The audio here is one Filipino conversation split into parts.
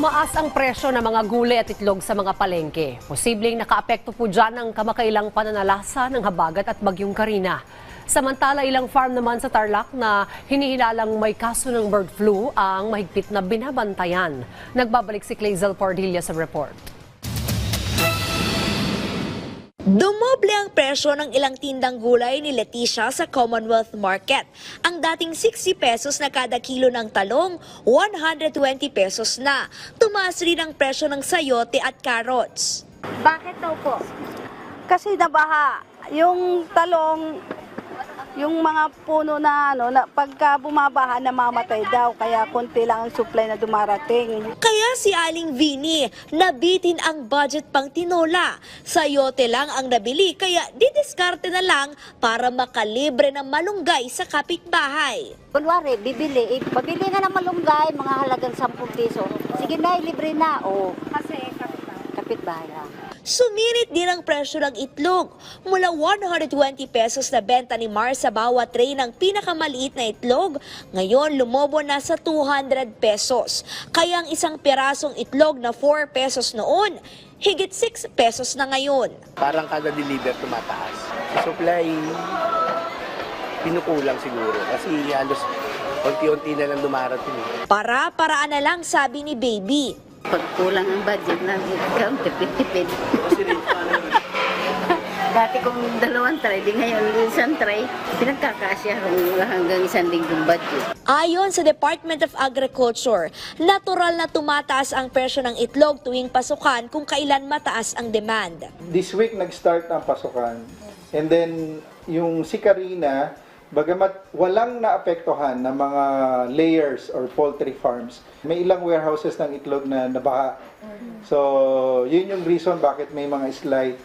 Tumaas ang presyo ng mga gulay at itlog sa mga palengke. Posibleng nakaapekto po dyan ang kamakailang pananalasa ng habagat at bagyong Karina. Samantala, ilang farm naman sa Tarlac na hinihilalang may kaso ng bird flu ang mahigpit na binabantayan. Nagbabalik si Clazel Pardilla sa report. Dumoble ang presyo ng ilang tindang gulay ni Leticia sa Commonwealth Market. Ang dating 60 pesos na kada kilo ng talong, 120 pesos na. Tumaas rin ang presyo ng sayote at carrots. Bakit daw po? Kasi nabaha. Yung talong, yung mga puno na pagka bumabaha, namamatay daw. Kaya konti lang ang supply na dumarating. Kaya si Aling Vini, nabitin ang budget pang tinola. Sayote lang ang nabili, kaya didiskarte na lang para makalibre ng malunggay sa kapitbahay. Kunwari, pabili nga ng malunggay, mga halagang 10 piso. Sige na, libre na. O, kasi kapitbahay lang. Suminit din ang presyo ng itlog. Mula 120 pesos na benta ni Mar sa bawat tray ng pinakamaliit na itlog, ngayon lumobo na sa 200 pesos. Kaya ang isang pirasong itlog na 4 pesos noon, higit 6 pesos na ngayon. Parang kada deliver tumataas. Supply, pinukulang siguro kasi halos unti-unti na lang dumarating. Para-paraan na lang, sabi ni Baby. Pag kulang ang budget na ikaw, tipid-tipid. Dati kung 2 tray, di ngayon isang tray, pinagkakasya hanggang 1 linggong budget. Ayon sa Department of Agriculture, natural na tumataas ang presyo ng itlog tuwing pasukan kung kailan mataas ang demand. This week nag-start ang pasukan. And then yung si Karina, bagamat walang naapektuhan ng mga layers or poultry farms, may ilang warehouses ng itlog na nabaha. So, yun yung reason bakit may mga slight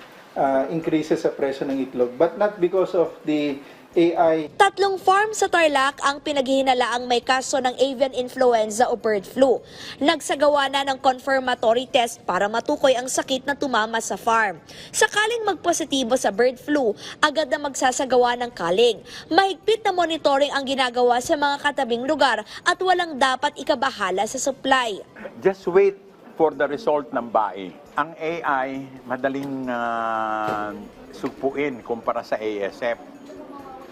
increases sa presyo ng itlog. But not because of the AI. 3 farm sa Tarlac ang pinaghihinalaang may kaso ng avian influenza o bird flu. Nagsagawa na ng confirmatory test para matukoy ang sakit na tumama sa farm. Sakaling magpositibo sa bird flu, agad na magsasagawa ng kaling. Mahigpit na monitoring ang ginagawa sa mga katabing lugar at walang dapat ikabahala sa supply. Just wait for the result ng BAI. Ang AI, madaling sugpuin kumpara sa ASF.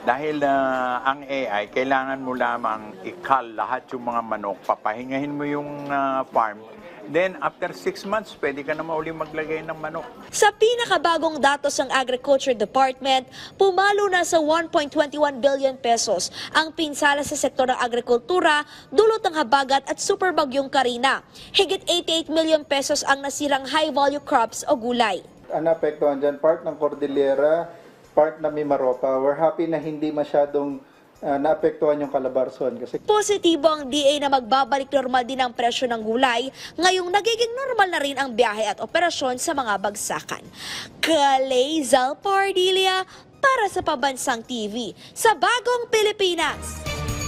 Dahil ang AI, kailangan mo lamang ikal lahat yung mga manok, papahingahin mo yung farm. Then, after 6 months, pwede ka na mauli maglagay ng manok. Sa pinakabagong datos ng Agriculture Department, pumalo na sa 1.21 billion pesos ang pinsala sa sektor ng agrikultura, dulot ng habagat at superbagyong Karina. Higit 88 million pesos ang nasirang high-value crops o gulay. Ang naapektuhan dyan, part ng Cordillera, part na Mimaropa. We're happy na hindi masyadong naapektuhan yung Calabarzon. Kasi Positibo ang DA na magbabalik normal din ang presyo ng gulay, ngayong nagiging normal na rin ang biyahe at operasyon sa mga bagsakan. Clazel Pardilla para sa Pambansang TV sa Bagong Pilipinas.